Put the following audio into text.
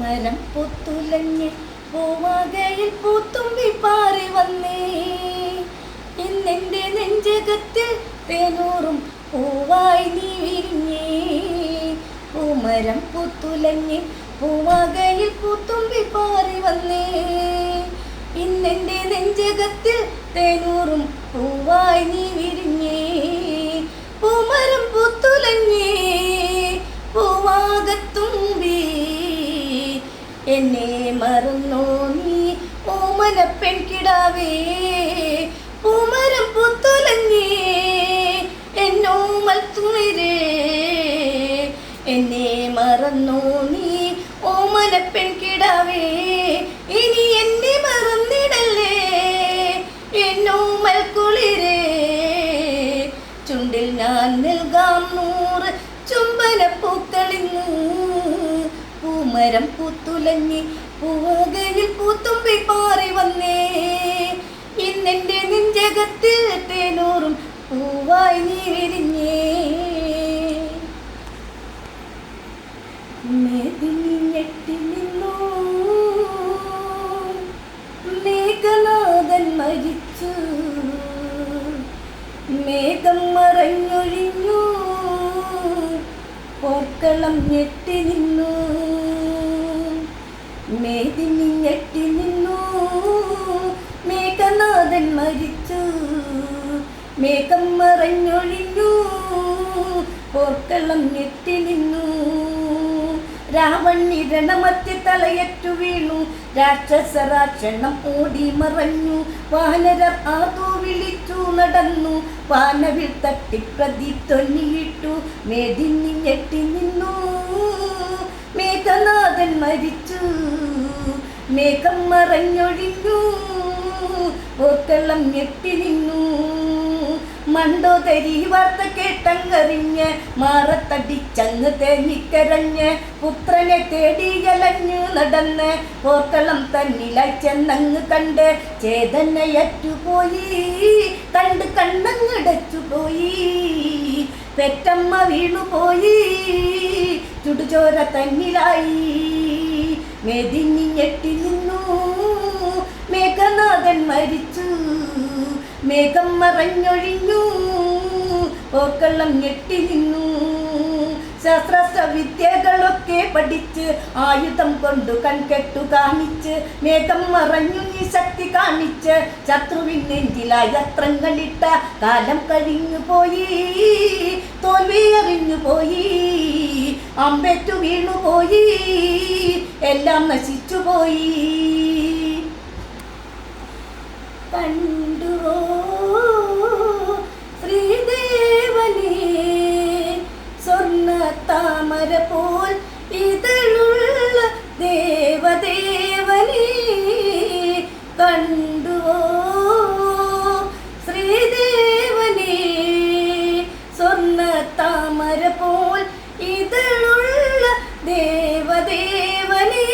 പൂമരം പുത്തുലഞ്ഞ് പൂവാകയിൽ പൂത്തുമ്പി പാറി വന്നേ. ഇന്നെൻ്റെ നെഞ്ചകത്തിൽ തേനൂറും പൂവായി നീ വിരിഞ്ഞേ. പൂമരം പുത്തുലഞ്ഞ് പൂവാകയിൽ പൂത്തുമ്പി പാറി വന്നേ. ഇന്നെൻ്റെ നെഞ്ചകത്തിൽ തേനൂറും പൂവായി നീ വിരിഞ്ഞേ. പൂമരം പുത്തുലഞ്ഞേ പൂവാകത്തുമ്പി എന്നെ മറന്നോ നീ ഓമന പെൺകിടാവേ. പൂമരം പുത്തുലഞ്ഞേ എന്നോമൽ തുമിരേ എന്നെ മറന്നോ നീ ഓമന പെൺകിടാവേ. ഇനി എന്നെ മറന്നിടല്ലേ എന്നോമൽ കുളിരേ. ചുണ്ടിൽ ഞാൻ നൽകാം 100 ചുംബനപ്പൂക്കളിന്ന്. പൂമരം പുത്തുലഞ്ഞ് പൂവകയിൽ പൂത്തുമ്പി പാറി വന്നേ. ഇന്നെൻ്റെ നെഞ്ചകത്തിൽ തേനൂറും പൂവായി നീ വിരിഞ്ഞേ. മേഘഞ്ഞെട്ടി നിന്നു മേഘനാഥൻ മരിച്ചു. മേഘം മറഞ്ഞൊഴിഞ്ഞു പോർക്കളം ഞെട്ടി നിന്നു. മേദിനി ഞെട്ടി നിന്നു മേഘനാഥൻ മരിച്ചു. മേഘം മറഞ്ഞൊഴിഞ്ഞു പോർക്കളം ഞെട്ടി നിന്നു. രാവണ്യരണമത്തി തലയറ്റു വീണു. രാക്ഷസരാക്ഷണം ഓടി മറഞ്ഞു. വാനരർ ആർത്തോ വിളിച്ചു നടന്നു. വാനവിൽ തട്ടി പ്രദീപ് തൊന്നിയിട്ടു. മേദിനി ഞെട്ടി നിന്നു മേഘനാഥൻ മരിച്ചു. മേഘം മറഞ്ഞൊഴിഞ്ഞു പോർക്കളം ഞെട്ടി നിന്നു. മണ്ടോദരി വാർത്ത കേട്ടങ്ങറിഞ്ഞ് മാറത്തടിച്ചങ്ങ് തേഞ്ഞിക്കരഞ്ഞ് പുത്രനെ തേടിയലഞ്ഞു നടന്ന് പോർക്കളം തന്നിലായി ചെന്നങ്ങ് കണ്ട് ചേതനയറ്റുപോയി. കണ്ട് കണ്ണങ്ങടച്ചുപോയി. പെറ്റമ്മ വീണുപോയി. ചുടുചോര തന്നിലായി. മേദിനി ഞെട്ടി നിന്നു മേഘനാഥൻ മരിച്ചു. മേഘം മറഞ്ഞൊഴിഞ്ഞു പോർക്കളം ഞെട്ടി നിന്നു. ശാസ്ത്ര വിദ്യകളൊക്കെ പഠിച്ച് ആയുധം കൊണ്ടു കൺകെട്ടു കാണിച്ച് മേഘം മറഞ്ഞു നീ ശക്തി കാണിച്ച് ശത്രുവിൻ നെഞ്ചിലായി അസ്ത്രങ്ങളിട്ട കാലം കഴിഞ്ഞു പോയി. തോൽവി അറിഞ്ഞു പോയി. അമ്പേറ്റു വീണുപോയി. എല്ലാം നശിച്ചുപോയി. കണ്ടുവോ ശ്രീദേവനെ സ്വർണ്ണ താമര പോൽ ഇതളുള്ള ദേവദേവനെ. കണ്ടുവോ ശ്രീദേവനെ സ്വർണ്ണ താമര പോൽ ഇതളുള്ള ദേവദേവനെ.